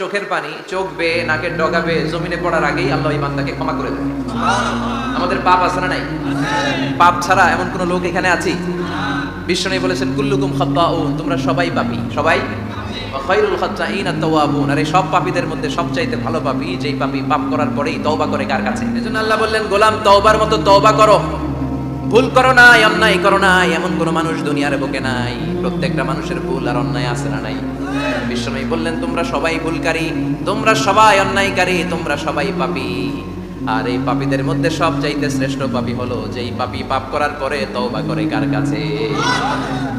চোখের পানি চোখ বেয়ে নাকের ডগা বেয়ে জমিনে পড়ার আগেই আল্লাহ এই বান্দাকে ক্ষমা করে দেয়। আমাদের পাপ আছে না নাই? পাপ ছাড়া এমন কোন লোক এখানে আছি? বিশ্বনবী বলেছেন কুল্লুকুম খাত্তাউন, তোমরা সবাই পাপী, সবাই। ওয়া খায়রুল খাত্তাইন আত-তাওয়াবুন, আর এই সব পাপীদের মধ্যে সবচাইতে ভালো পাপী যেই পাপী পাপ করার পরেই তওবা করে কার কাছে? এজন্য আল্লাহ বললেন গোলাম তওবার মতো তওবা করো, ভুল করো না, অন্যায় করো না, এমন কোন মানুষ দুনিয়ার বুকে নাই। প্রত্যেকটা মানুষের ভুল আর অন্যায় আছে না নাই? বিশ্বনবী বললেন তোমরা সবাই ভুলকারী, তোমরা সবাই অন্যায়কারী, তোমরা সবাই পাপী। আর এই পাপীদের মধ্যে সবচাইতে শ্রেষ্ঠ পাপী হলো যেই পাপী পাপ করার পরে তওবা করে কার কাছে?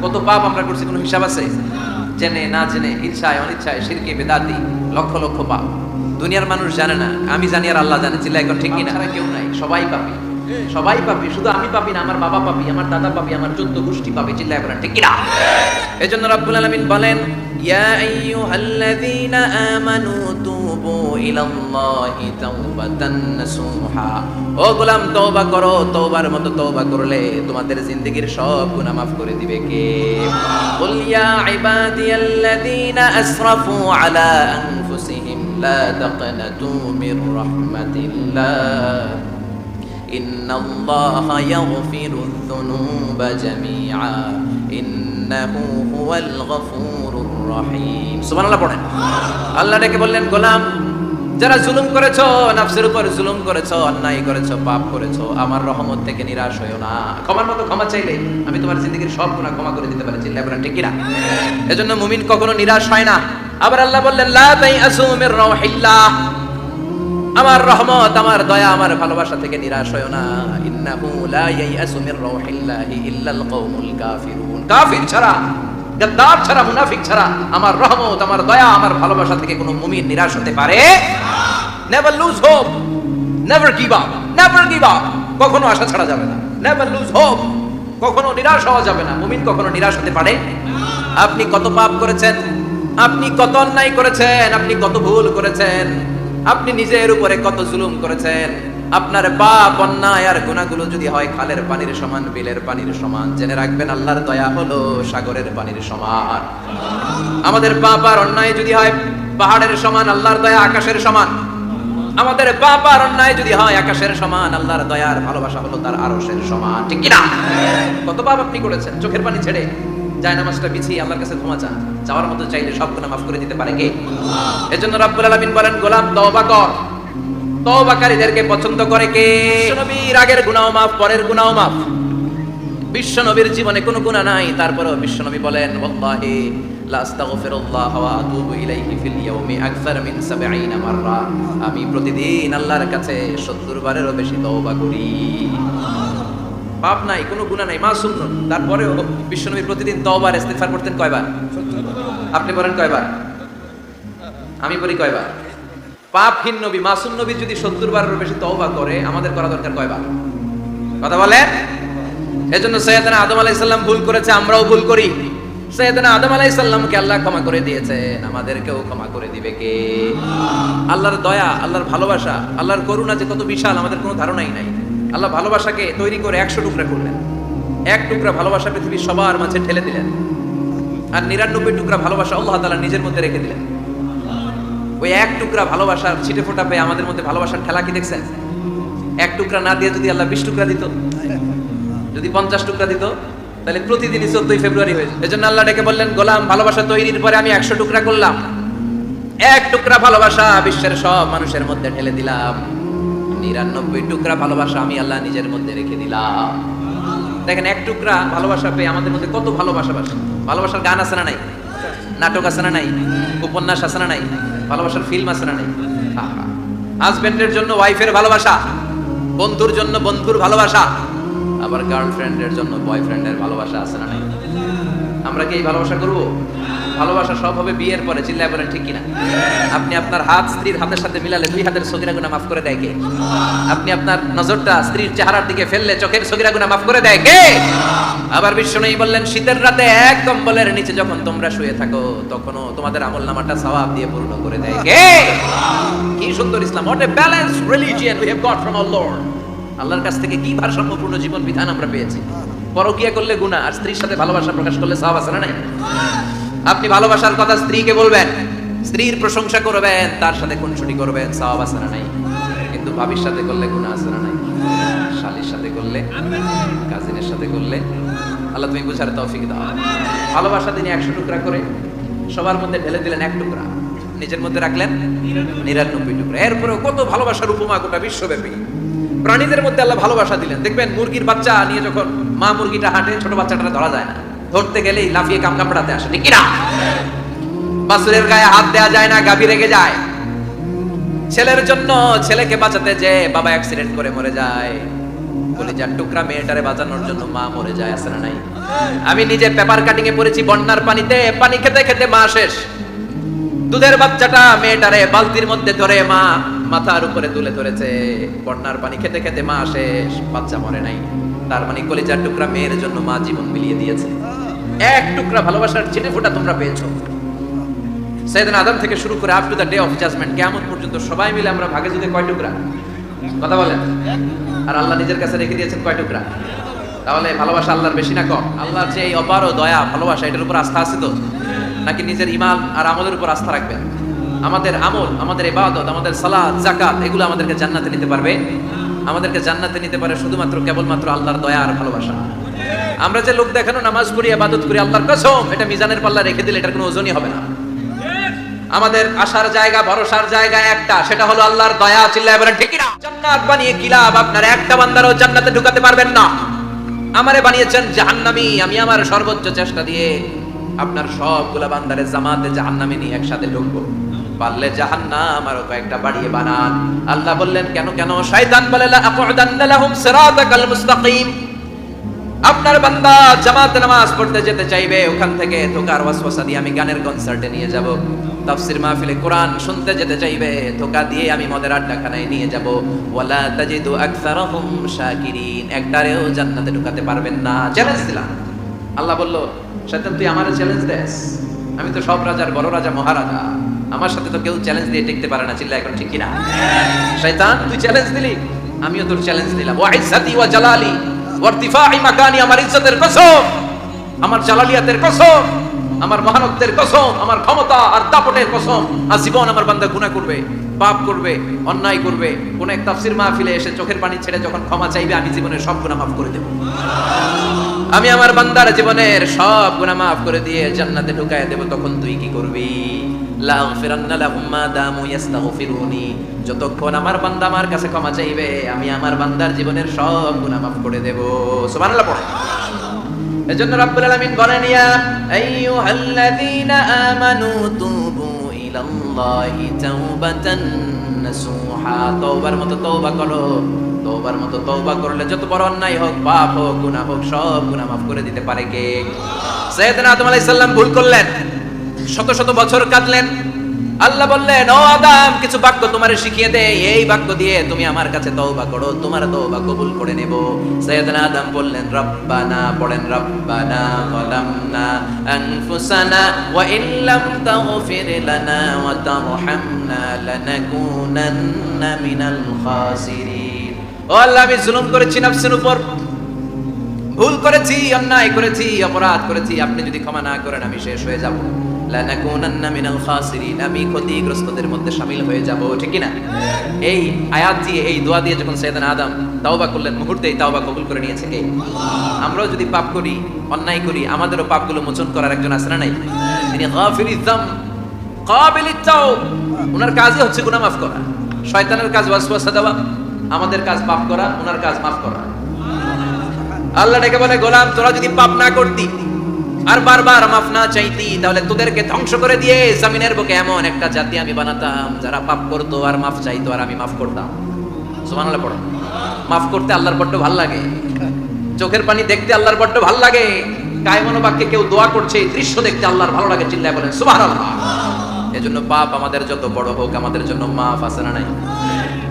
কত পাপ আমরা করছি, কোনো হিসাব আছে? জেনে না জেনে, ইচ্ছায় অনিচ্ছায়, শিরকে বেদাতি, লক্ষ লক্ষ পাপ। দুনিয়ার মানুষ জানে না, আমি জানি আর আল্লাহ জানে। চিল্লা এখন ঠিক কিনা? কেউ নাই, সবাই পাপী, সবাই পাপী। শুধু আমি পাপী না, আমার বাবা পাপী, আমার দাদা পাপী, আমার 14 গোষ্ঠী পাপী। চিল্লা এখন ঠিক কিনা? এজন্য রাব্বুল আলামিন বলেন ইয়া আইয়ুহাল্লাযীনা আমানু তুবু ইলাল্লাহি তাওবাতান নাসুহা, ও গোলাম তওবা করো, তওবার মতো তওবা করলে তোমাদের জিন্দেগীর সব গুনাহ মাফ করে দিবে কে? কুল ইয়া ইবাদিয়াল্লাযীনা আসরাফু আলা আনফুসিহিম লা তাকনাতু মির রাহমাতিল্লাহ ইন্নাল্লাহা ইয়াগফিরুয যুনুবা জামিআ ইন্নাহু হুয়াল গফুরুর রহিম। সুবহানাল্লাহ পড়েন। আল্লাহ ডেকে বললেন গোলাম যারা জুলুম করেছো, নফসের উপর জুলুম করেছো, অন্যায় করেছো, পাপ করেছো, আমার রহমত থেকে নিরাশ হয়ো না। ক্ষমার মতো ক্ষমা চাইলে আমি তোমার জিন্দেগীর সব গুনাহ ক্ষমা করে দিতে পারি। চিল্লায় বলেন ঠিক কিনা? এজন্য মুমিন কখনো নিরাশ হয় না। আবার আল্লাহ বললেন লা তাইআসু মির রাউহিল্লাহ, আমার রহমত, আমার দয়া, আমার ভালোবাসা থেকে নিরাশ হয়ো না। ইন্নাহু লা ইয়াইআসু মির রাউহিল্লাহি ইল্লাল কওমুল কাফিরুন, কাফির ছাড়া, গাদ্দার ছাড়া, মুনাফিক ছাড়া আমার রহমত, আমার দয়া, আমার ভালোবাসা থেকে কোনো মুমিন নিরাশ হতে পারে? Never lose hope, never give up, never give up. কখনো আশা ছাড়া যাবে না। নেভার লুজ হোপ, কখনো নিরাশ হওয়া যাবে না। মুমিন কখনো নিরাশ হতে পারে? আপনি কত পাপ করেছেন, আপনি কত অন্যায় করেছেন, আপনি কত ভুল করেছেন, আপনি নিজের উপরে কত জুলুম করেছেন। আপনার পাপ, অন্যায় আর গুনাহগুলো যদি হয় খালের পানির সমান, বিলের পানির সমান, জেনে রাখবেন আল্লাহর দয়া হলো সাগরের পানির সমান। আমাদের পাপ আর অন্যায় যদি হয় পাহাড়ের সমান, আল্লাহর দয়া আকাশের সমান। আমাদের পাপ আর অন্যায় যদি হয় আকাশের সমান, আল্লাহর দয়া আর ভালোবাসা হলো তার আরশের সমান। ঠিক কি না? কত পাপ আপনি করেছেন, চোখের পানি ছেড়ে জায়নামাজটা বিছিয়ে আল্লাহর কাছে ক্ষমা চান। চাওয়ার মতো চাইলে সব গুনাহ মাফ করে দিতে পারে কে? এজন্য রাব্বুল আলামিন বলেন গোলাম তওবা কর, তওবাকারীদেরকে পছন্দ করে কে? বিশ্বনবীর আগের গুনাহ মাফ, পরের গুনাহ মাফ। বিশ্বনবীর জীবনে কোনো গুনাহ নাই, তারপরেও বিশ্বনবী বলেন ওয়াল্লাহি লা আস্তাগফিরুল্লাহ ওয়া আতুবু ইলাইহি ফিল ইয়াউমি আকসার মিন 70 মাররা, আমি প্রতিদিন আল্লাহর কাছে 70 বারেরও বেশি তওবা করি। পাপ নাই, কোনো গুনাহ নাই, মাসুম নন, তারপরেও বিশ্বনবী প্রতিদিন তওবা আর ইস্তিগফার করতেন কয়বার? আপনি বলেন কয়বার? আমি বলি কয়বার? পাপহীন নবী, মাসুম নবী যদি 70 বারেরও বেশি তওবা করে, আমাদের করা দরকার কয়বার? কথা বলে। এজন্য সাইয়েদনা আদম আলাইহিস সালাম ভুল করেছে, আমরাও ভুল করি। সাইয়েদনা আদম আলাইহিস সালামকে আল্লাহ ক্ষমা করে দিয়েছেন, আমাদেরকেও ক্ষমা করে দিবে কে? আল্লাহর দয়া, আল্লাহর ভালোবাসা, আল্লাহর করুণা যে কত বিশাল আমাদের কোনো ধারণাই নাই। আল্লাহ ভালোবাসাকে তৈরি করে 100 টুকরা করলেন। এক টুকরা ভালোবাসা পৃথিবীর সবার মাঝে ঠেলে দিলেন, আর 99 টুকরা ভালোবাসা আল্লাহ তাআলা নিজের মধ্যে রেখে দিলেন। ওই এক টুকরা ভালোবাসার ছিটে ফোটা পেয়ে আমাদের মধ্যে ভালোবাসার ঠেলা কি দেখছেন? এক টুকরা না দিয়ে যদি আল্লাহ 20 টুকরা দিত, যদি 50 টুকরা দিত, তাহলে প্রতিদিনই 14 ফেব্রুয়ারি হয়ে যেত। এজন্য আল্লাহ ডেকে বললেন গোলাম ভালোবাসা তৈরির পরে আমি 100 টুকরা করলাম। এক টুকরা ভালোবাসা বিশ্বের সব মানুষের মধ্যে ঢেলে দিলাম, 99 টুকরা ভালোবাসা আমি আল্লাহ নিজের মধ্যে রেখে দিলাম। দেখেন এক টুকরা ভালোবাসা পেয়ে আমাদের মধ্যে কত ভালোবাসা। ভালোবাসার গান আছে না নাই? নাটক আছে না নাই? উপন্যাস আছে না নাই? ভালোবাসার ফিল্ম আছে না নাই? হাজবেন্ডের জন্য ওয়াইফের ভালোবাসা, বন্ধুর জন্য বন্ধুর ভালোবাসা, আবার গার্লফ্রেন্ডের জন্য বয়ফ্রেন্ডের ভালোবাসা আছে না নাই? আমরা কি এই ভালোবাসা করব? ভালোবাসা সব হবে বিয়ের পরে। চিল্লায় বলেন ঠিক কিনা? আপনি আপনার হাত স্ত্রীর হাতের সাথে মিলালে 2 হাতের সগীরা গুনাহ মাফ করে দেয় কে? আপনি আপনার নজরটা স্ত্রীর চেহারার দিকে ফেললে চোখের সগীরা গুনাহ মাফ করে দেয় কে? আবার বিশ্বনবী বললেন শীতের রাতে এক কম্বলের নিচে যখন তোমরা শুয়ে থাকো, তখনও তোমাদের আমলনামাটা সওয়াব দিয়ে পূর্ণ করে দেয় কে? কি সুন্দর ইসলাম! What a balanced religion we have got from our Lord. আল্লাহর কাছ থেকে কি ভারসাম্যপূর্ণ জীবন বিধান আমরা পেয়েছি। পরকীয়া করলে গুনাহ, আর স্ত্রীর সাথে ভালোবাসা প্রকাশ করলে সওয়াব আছে না নাই? আপনি ভালোবাসার কথা স্ত্রীকে বলবেন, স্ত্রীর প্রশংসা করবেন, তার সাথে খুনসুটি করবেন, সওয়াব আছে না নাই? কিন্তু ভাবির সাথে করলে গুনাহ আছে না নাই? শালীর সাথে করলে, কাজিনের সাথে করলে, আল্লাহ তুমি বুঝার তৌফিক দাও। ভালোবাসা তিনি 100 টুকরা করে সবার মধ্যে ঢেলে দিলেন 1 টুকরা, নিজের মধ্যে রাখলেন 99 টুকরা। এরপরেও কত ভালোবাসার উপমা গোটা বিশ্বব্যাপী। প্রাণীদের মধ্যে আল্লাহ ভালোবাসা দিলেন। দেখবেন মুরগির বাচ্চা নিয়ে যখন মা মুরগিটা হাঁটে, ছোট বাচ্চাটা ধরা যায় না, ধরতে গেলেই লাফিয়ে কামড়াতে আসে, ঠিক কিনা? বাছুরের গায়ে হাত দেওয়া যায় না, গাভী রেগে যায়। ছেলের জন্য ছেলেকে বাঁচাতে যে বাবা অ্যাক্সিডেন্ট করে মরে যায়, কলিজার টুকরা মেয়েটারে বাঁচানোর জন্য মা মরে যায়, আছে না নাই? আমি নিজে পেপার কাটিং এ পড়েছি, বন্যার পানিতে পানি খেতে খেতে মা শেষ। দুধের বাচ্চাটা মেয়েটারে বালতির মধ্যে ধরে মা মাথার উপরে তুলে ধরেছে, বন্যার পানি খেতে খেতে মা শেষ, বাচ্চা মরে নাই। তার মানে কলিজার টুকরা মেয়ের জন্য মা জীবন বিলিয়ে দিয়েছে। 1 টুকরা ভালোবাসার ছিটে ফোঁটা তোমরা পেয়েছো। সাইয়েদনা আদম থেকে শুরু করে up to the day of judgement, কিয়ামত পর্যন্ত সবাই মিলে আমরা ভাগে যদি কয় টুকরা? কথা বলেন। আর আল্লাহ নিজের কাছে রেখে দিয়েছেন কয় টুকরা? তাহলে ভালোবাসা আল্লাহর বেশি না কম? আল্লাহর যে এই অপার দয়া ভালোবাসা, এটার উপর আস্থা আছে তো? নাকি নিজের ঈমান আর আমলের উপর আস্থা রাখবেন? আমাদের আমল, আমাদের ইবাদত, আমাদের সালাত, যাকাত, এগুলো আমাদেরকে জান্নাতে নিতে পারবে? আমাদেরকে জান্নাতে নিতে পারে শুধুমাত্র কেবলমাত্র আল্লাহর দয়া আর ভালোবাসা। আমরা যে লোক দেখানো নামাজ পড়ি, ইবাদত করি, আল্লাহর কসম এটা মিজানের পাল্লা রেখে দিলে এটার কোনো ওজনই হবে না। আমাদের আশার জায়গা, ভরসার জায়গা একটা, সেটা হলো আল্লাহর দয়া। চিল্লায় বলেন ঠিক কিনা? জান্নাত বানিয়ে কি লাভ? আপনার একটা বান্দারও জান্নাতে ঢুকাতে পারবেন না। আমারে বানিয়েছেন জাহান্নামী, আমি আমার সর্বোচ্চ চেষ্টা দিয়ে আপনার সবগুলা বান্দারে জামাতে জাহান্নামে নিয়ে একসাথে ঢুকবো। পারলে জাহান্নাম আরো কয়েকটা বাড়িয়ে বানান। আল্লাহ বললেন কেন কেন? শয়তান বলে লা আকুদান্না লাহুম সিরাতাকাল মুস্তাকিম। আপনার বান্দা জামাতে নামাজ পড়তে যেতে চাইবে, ওখান থেকে ধোকার ওয়াসওয়াসা দিয়ে আমি গানের কনসার্টে নিয়ে যাব। তাফসীর মাহফিলে কোরআন শুনতে যেতে চাইবে, ধোকা দিয়ে আমি মদের আড্ডাখানায় নিয়ে যাব। ওয়ালা তাজিদু আকসারাহুম শাকিরিন। একটারেও জান্নাতে ঢুকাতে পারবেন না। চ্যালেঞ্জ দিলাম। আল্লাহ বলল, শয়তান তুই আমারে চ্যালেঞ্জ দেস? আমি তো সব রাজার বড় রাজা, মহারাজা, আমার সাথে তো কেউ চ্যালেঞ্জ দিয়ে টিকতে পারে না। চিল্লা এখন ঠিক কিনা? শয়তান তুই চ্যালেঞ্জ দিলি, আমিও তোর চ্যালেঞ্জ দিলাম। ওয়া ইজ্জাতি ওয়া জালালি ওয়া ইরতিফাই মাকানি, আমার ইজ্জতের কসম, আমার জালালিয়াতের কসম, আমার মহানত্বের কসম, আমার ক্ষমতা আর দাপটের কসম, আজীবন আমার বান্দা গুনাহ করবে, পাপ করবে, অন্যায় করবে, কোন এক তাফসীর মাহফিলে এসে চোখের পানি ছেড়ে যখন ক্ষমা চাইবে, আমি জীবনের সব গুনাহ মাফ করে দেব। আমি আমার বান্দার জীবনের সব গুনাহ মাফ করে দিয়ে জান্নাতে ঢুকায় দেব। তখন তুই কি করবি? লাগফিরান্না লাহুম মা দামু ইস্তাগফিরুনি। যতক্ষণ আমার বান্দা আমার কাছে ক্ষমা চাইবে, আমি আমার বান্দার জীবনের সব গুনাহ মাফ করে দেব। সুবহানাল্লাহ পড়ো। এজন্য রব্বুল আলামিন বলেন, ইয়া আইয়ুহাল্লাযীনা আমানু তুবু ইলাল্লাহি তাওবাতান নাসুহা। তওবার মতো তওবা করো। তওবার মতো তওবা করলে যত বড় অন্যায় হোক, পাপ হোক, গুনাহ হোক, সব গুনাহ মাফ করে দিতে পারে কে? সাইয়েদনা আদম আলাইহিস সালাম ভুল করলেন, শত শত বছর কাঁদলেন। আল্লাহ বললেন, ও আদম, কিছু বাক্য তোমারে শিখিয়ে দেই, এই বাক্য দিয়ে তুমি আমার কাছে তওবা করো, তোমার তওবা কবুল করে নেব। সাইয়েদনা আদম বললেন, রব্বানা, পড়েন, রব্বানা যালামনা আনফুসানা ওয়া ইল্লাম তাগফির লানা ওয়া তারহামনা লানাকুনান্না মিনাল খাসিরিন। ও আল্লাহ, আমি জুলুম করেছি নফসের উপর, ভুল করেছি, অন্যায় করেছি, অপরাধ করেছি, আপনি যদি ক্ষমা না করেন আমি শেষ হয়ে যাব। লানাকুনান্না মিনাল খাসিরিন, আমি ক্ষতিগ্রস্তদের মধ্যে শামিল হয়ে যাব। ঠিক কি না? এই আয়াত দিয়ে, এই দোয়া দিয়ে যখন সাইয়েদনা আদম তাওবা করলেন, মুহূর্তেই তাওবা কবুল করে নিয়েছে কে? আমরাও যদি পাপ করি, অন্যায় করি, আমাদেরও পাপগুলো মোচন করার একজন আছে না নাই? তিনি গাফিরিয যাম কাবিলিত তাওব। ওনার কাজই হচ্ছে গুনাহ মাফ করা। শয়তানের কাজ ওয়াসওয়াসা দেওয়া, আমাদের কাজ পাপ করা, ওনার কাজ মাফ করা। আল্লাহ ডেকে বলে, গোলাম তোরা যদি পাপ না করতি আর বারবার মাফ না চাইতি, তাহলে তোদেরকে ধ্বংস করে দিয়ে জমিনের বুকে এমন একটা জাতি আমি বানাতাম যারা পাপ করতো আর মাফ চাইতো, আর আমি মাফ করতাম। সুবহানাল্লাহ পড়ো। মাফ করতে আল্লাহর বড্ড ভাল লাগে, চোখের পানি দেখতে আল্লাহর বড্ড ভাল লাগে, কায়মনো বাক্যে কেউ দোয়া করছে এই দৃশ্য দেখতে আল্লাহর ভালো লাগে। চিল্লায় বলেন সুবহানাল্লাহ। এজন্য পাপ আমাদের যত বড় হোক, আমাদের জন্য মাফ আছে না নাই?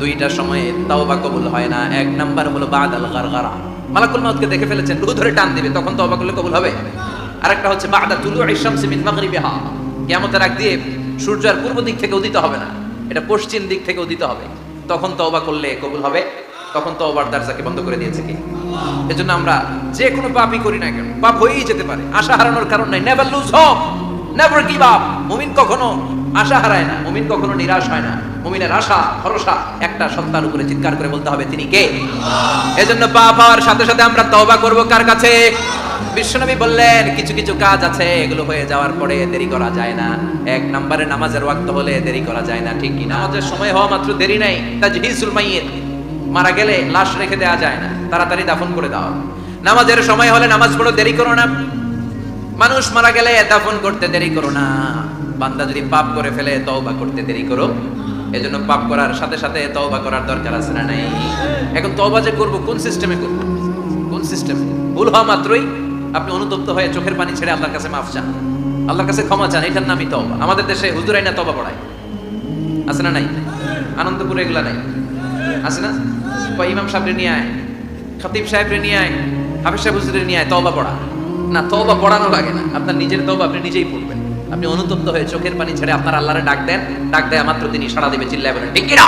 দুইটা সময়ে তাওবা কবুল হয় না। এক নাম্বার হলো বাদাল গারগারা, মালাকুল মাউতকে দেখে ফেলেছেন, রূহ ধরে টান দিবে, তখন তওবা করলে কবুল হবে। আরেকটা হচ্ছে বাদা তুলুই শামসি মিন মাগরিবিহা, কিয়ামতের আগ দিয়ে সূর্য আর পূর্ব দিক থেকে উদিত হবে না, এটা পশ্চিম দিক থেকে উদিত হবে, তখন তওবা করলে কবুল হবে। তখন তওবার দরজাকে বন্ধ করে দিয়েছে কি? এজন্য আমরা যে কোনো পাপই করি না কেন, পাপ হয়েই যেতে পারে, আশা হারানোর কারণ নাই। Never lose hope, never give up. মুমিন কখনো আশা হারায় না, মুমিন কখনো নিরাশ হয় না। মুমিনের আশা ভরসা একটা সত্তার উপরে, চিৎকার করে বলতে হবে তিনি কে। এজন্য পাপ হওয়ার সাথে সাথে আমরা তওবা করব কার কাছে? বিশ্বনবী বললেন কিছু কিছু কাজ আছে এগুলো হয়ে যাওয়ার পরে দেরি করা যায় না। এক নম্বরে নামাজের ওয়াক্ত হলে দেরি করা যায় না, ঠিক কি? নামাজের সময় হওয়া মাত্র দেরি নাই। তাজহিজুল মাইয়িত, মারা গেলে লাশ রেখে দেওয়া যায় না, তাড়াতাড়ি দাফন করে দাও। নামাজের সময় হলে নামাজ পড়ো, দেরি করো না। মানুষ মারা গেলে দাফন করতে দেরি করো না। বান্দা যদি পাপ করে ফেলে তওবা করতে দেরি করো। এজন্য পাপ করার সাথে সাথে তওবা করার দরকার আছে না নাই? এখন তওবা যে করব কোন সিস্টেমে করব? কোন সিস্টেমে? ভুল হওয়া মাত্রই আপনি অনুতপ্ত হয়ে চোখের পানি ছেড়ে আল্লাহর কাছে মাফ চান, আল্লাহর কাছে ক্ষমা চান, এটার নামই তওবা। আমাদের দেশে হুজুরাই না তওবা পড়ায়, আছে না নাই? আনন্দপুরে এগুলা নাই, আছে না? কয় ইমাম সাহেবরে নিয়ে আয়, খতিব সাহেবরে নিয়ে আয়, হাফেজ সাহেব হুজুরে নিয়ে আয়, তওবা পড়া। না, তওবা পড়ানো লাগে না, আপনার নিজের তওবা আপনি নিজেই পড়বেন। আপনি অনুতপ্ত হয়ে চোখের পানি ছেড়ে আপনার আল্লাহরে ডাক দেন, ডাক দেয়া মাত্র তিনি সাড়া দিবে। চিল্লায় বলেন ঠিক কি না?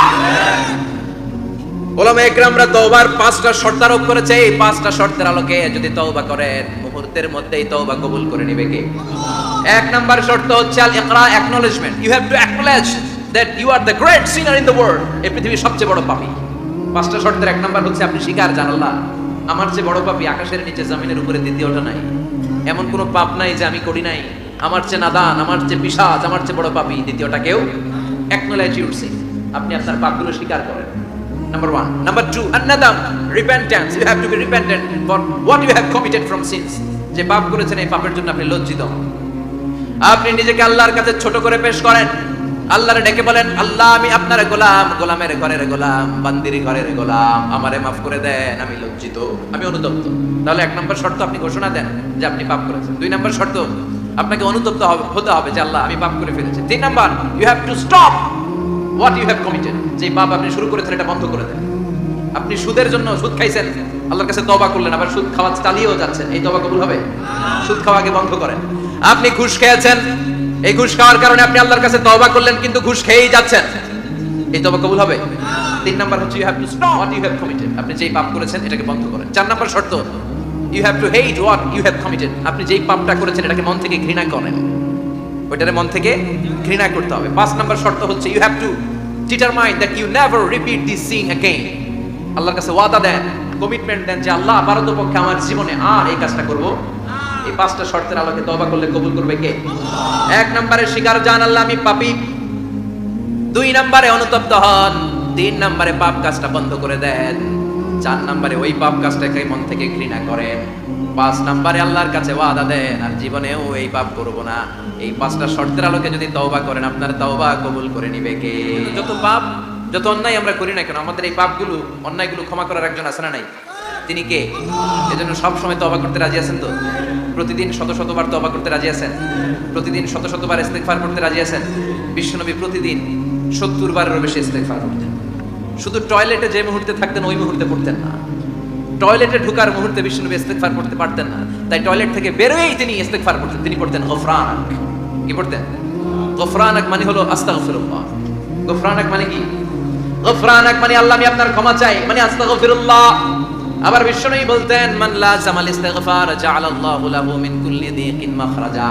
ওলামা ইকরামরা তওবার 5টা শর্ত আরোপ করেছে। এই 5টা শর্তের আলোকে যদি তওবা করেন মুহূর্তের মধ্যেই তওবা কবুল করে নেবে কে? এক নাম্বার শর্ত হচ্ছে আল ইকরা, acknowledgement. You have to acknowledge that you are the great sinner in the world. এই পৃথিবীর সবচেয়ে বড় পাপী। 5টা শর্তের এক নাম্বার হচ্ছে আপনি স্বীকার জান আল্লাহ আমার চেয়ে বড় পাপী আকাশের নিচে জমিনের উপরে দ্বিতীয়টা নাই। এমন কোনো পাপ নাই যে আমি করি নাই। আমার চেয়ে নাদান, আমার চেয়ে পিশাচ, আমার চেয়ে বড় পাপী দ্বিতীয়টা কেউ। অ্যাকনলেজ ইউর সিন, আপনি আপনার পাপগুলো স্বীকার করেন। Number 1. Number 2, an-nadam, repentance. You have to be repentant for what you have committed from sins. যে পাপ করেছেন এই পাপের জন্য আপনি লজ্জিত। আপনি নিজেকে আল্লাহর কাছে ছোট করে পেশ করেন, আল্লাহরে ডেকে বলেন আল্লাহ আমি আপনার গোলাম, গোলামের ঘরের গোলাম, বান্দির ঘরের গোলাম, আমারে মাফ করে দেন, আমি লজ্জিত, আমি অনুতপ্ত। তাহলে 1 নম্বর শর্ত আপনি ঘোষণা দেন যে আপনি পাপ করেছেন। 2 নম্বর শর্ত আপনাকে অনুতপ্ত হতে হবে যে আল্লাহ আমি পাপ করে ফেলেছি। 3 নম্বর you have to stop what you have committed. যে পাপ আপনি শুরু করেছেন এটা বন্ধ করে দেন। আপনি সুদের জন্য সুদ খাইছেন, আল্লাহর কাছে তওবা করলেন, আবার সুদ খাওয়া চালিয়েও যাচ্ছেন, এই তওবা কবুল হবে? সুদ খাওয়াকে বন্ধ করেন। আপনি ঘুষ খেয়েছেন, এই ঘুষ খাওয়ার কারণে আপনি আল্লাহর কাছে তওবা করলেন কিন্তু ঘুষ খেয়েই যাচ্ছেন, এই তওবা কবুল হবে? 3 নাম্বার হচ্ছে you have to stop what you have committed. আপনি যেই পাপ করেছেন এটাকে বন্ধ করেন। 4 নাম্বার শর্ত you have to hate what you have committed. আপনি যেই পাপটা করেছেন এটাকে মন থেকে ঘৃণা করেন, ওইটারে মন থেকে ঘৃণা করতে হবে। 5 নাম্বার শর্ত হচ্ছে you have to determine that you never repeat this sin again. আল্লাহর কাছে ওয়াদা দেন, কমিটমেন্ট দেন যে আল্লাহ পারতপক্ষে আমার জীবনে আর এই কাজটা করব। এই 5টা শর্তের আলোকে তওবা করলে কবুল করবে কে? 1 নম্বরে স্বীকার জান আল্লাহ আমি পাপী। 2 নম্বরে অনুতপ্ত হন। 3 নম্বরে পাপ কাজটা বন্ধ করে দেন। 4 নম্বরে ওই পাপ কাজটাকে মন থেকে ঘৃণা করেন। 5 নম্বরে আল্লাহর কাছে ওয়াদা দেন আর জীবনেও এই পাপ করব না। এই 5টা শর্তের আলোকে যদি তওবা করেন আপনার তওবা কবুল করে নিবে কে? যত পাপ যত অন্যায় আমরা করি না কেন আমাদের এই পাপগুলো অন্যায়গুলো ক্ষমা করার একজন আছে না নাই? তিনি কে? এজন্য সব সময় তওবা করতে রাজি আছেন তো? প্রতিদিন শত শতবার তওবা করতে রাজি আছেন? প্রতিদিন শত শতবার ইস্তেগফার করতে রাজি আছেন? বিশ্বনবী প্রতিদিন 70 বারেরও বেশি ইস্তেগফার করতেন। শুধু টয়লেটে যে মুহূর্তে থাকতেন ওই মুহূর্তে পড়তেন না, টয়লেটে ঢোকার মুহূর্তে বিশ্বনবী ইস্তেগফার করতে পারতেন না, তাই টয়লেট থেকে বেরোয়েই তিনি ইস্তেগফার করতেন। তিনি পড়তেন গফরানাক। কি পড়তেন? গফরানাক মানে হলো আস্তাগফিরুল্লাহ। গফরানাক মানে কি? গফরানাক মানে আল্লাহ আমি আপনার ক্ষমা চাই, মানে আস্তাগফিরুল্লাহ। আবার বিশ্বনবী বলতেন মান লাযামাল ইস্তিগফার জাআলাল্লাহু লাহু মিন কুল্লি দীকিন মাখরাজা।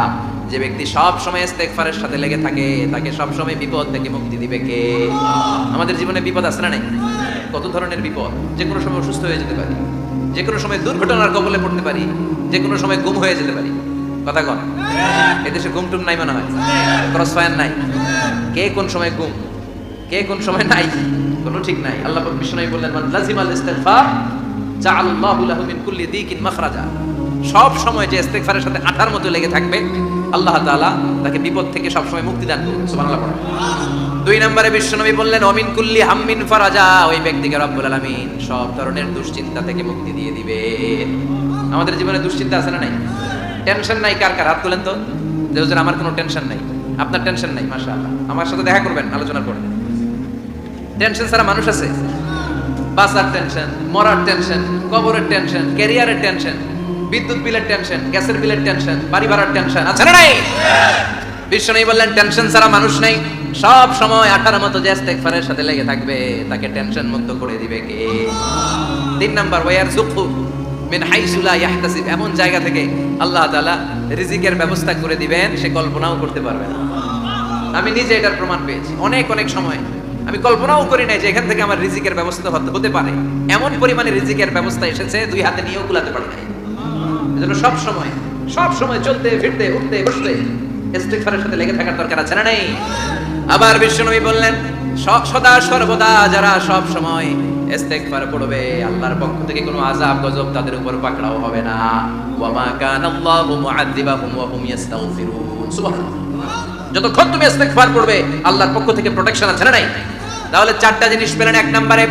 যে ব্যক্তি সব সময় ইস্তেগফারের সাথে লেগে থাকে তাকে সব সময় বিপদ থেকে মুক্তি দিবে কে? আমাদের জীবনে বিপদ আছে না নাই? কত ধরনের বিপদ। যে কোনো সময় অসুস্থ হয়ে যেতে পারি, যে কোনো সময় দুর্ঘটনার কবলে পড়তে পারি, যে কোনো সময় গুম হয়ে যেতে পারি। কথা কন, এদেশে গুম টুম নাই মনে হয়, ক্রস ফায়ার নাই। কে কোন সময় গুম, কে কোন সময় নাই, কোনো ঠিক নাই। আল্লাহ বিশ্বনবী বললেন মান লাযিমাল ইস্তিগফার জাআলাল্লাহু লাহু মিন কুল্লি দীকিন মাখরাজা। সব সময় যে ইস্তেগফারের সাথে আঠার মতো লেগে থাকবে আল্লাহ তাআলা তাকে বিপদ থেকে সব সময় মুক্তি দান করবেন। সুবহানাল্লাহ পড়া। 2 নম্বরে বিশ্বনবী বললেন ওমিন কুল্লি হাম্মিন ফারাজা। ওই ব্যক্তিকে রব্বুল আলামিন সব ধরনের দুশ্চিন্তা থেকে মুক্তি দিয়ে দিবে। আমাদের জীবনে দুশ্চিন্তা আছে না নাই? টেনশন নাই কার কার? হাত তুলেন তো। যে হুজুর আমার কোনো টেনশন নাই। আপনার টেনশন নাই, মাশাআল্লাহ। আমার সাথে দেখা করবেন আলোচনা করবেন। টেনশন ছাড়া মানুষ আছে? বাসার টেনশন, মরার টেনশন, কবরের টেনশন, ক্যারিয়ারের টেনশন, বিদ্যুৎ বিলের টেনশন, গ্যাসের বিলের টেনশন, বাড়ি ভাড়ার টেনশন আছে না নাই? বিশ্বনবী বললেন টেনশন ছাড়া মানুষ নেই। সব সময় আঠার মতো যে ইস্তেগফারের সাথে লেগে থাকবে তাকে টেনশন মুক্ত করে দিবে কে? 3 নাম্বার ওয়ারযুকহু মিন হাইসু লা ইয়াহতাসিব। এমন জায়গা থেকে আল্লাহ তাআলা রিজিকের ব্যবস্থা করে দিবেন সে কল্পনাও করতে পারবে না। আমি নিজে এটার প্রমাণ পেয়েছি। অনেক অনেক সময় আমি কল্পনাও করি নাই যে এখান থেকে আমার রিজিকের ব্যবস্থা হতে পারে। এমন পরিমাণে রিজিকের ব্যবস্থা এসেছে, দুই হাতে নিয়েও কুলাতে পারি নাই। এজন্য সব সময় চলতে ফিরতে উঠতে বসতে ইস্তিগফারের সাথে লেগে থাকার দরকার আছে না নেই? আবার বিশ্বনবী বললেন, সদা সর্বদা যারা সব সময় ইস্তিগফার পড়বে, আল্লাহর পক্ষ থেকে কোনো আযাব গজব তাদের উপর পাকড়াও হবে না। ওয়া মা কানাল্লাহু মুআযযিবাহুম ওয়া হুম ইস্তাগফিরুন। সুবহানাল্লাহ। যতক্ষণ তুমি ইস্তিগফার পড়বে, আল্লাহর পক্ষ থেকে প্রোটেকশন আছে না নাই? তাহলে চারটা জিনিস পেলেন। এক নম্বরে,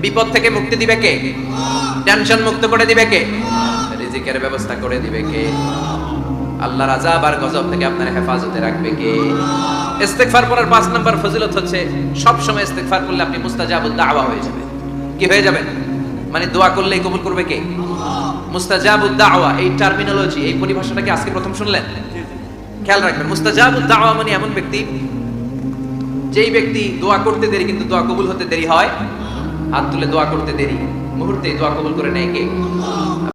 বিপদ থেকে মুক্তি দিবে কে? টেনশন মুক্ত করে দিবে কে? রিজিকের ব্যবস্থা করে দিবে কে? আল্লাহর আযাব আর গজব থেকে আপনার হেফাজতে রাখবে কে? ইস্তিগফার পড়ার 5 নম্বর ফজিলত হচ্ছে, সব সময় ইস্তিগফার করলে আপনি মুস্তাজাবুদ দাওয়া হয়ে যাবেন। কি হয়ে যাবেন? মানে দোয়া করলেই কবুল করবে কে? মুস্তাজাবুদ দাওয়া, এই টার্মিনোলজি, এই পরিভাষাটা কি আজকে প্রথম শুনলেন? খেয়াল রাখবেন, মুস্তাজাবুদ দাওয়া মানে এমন ব্যক্তি, যেই ব্যক্তি দোয়া করতে দেরি কিন্তু দোয়া কবুল হতে দেরি হয়। হাত তুলে দোয়া করতে দেরি, মুহূর্তে দোয়া কবুল করে নেয় কে?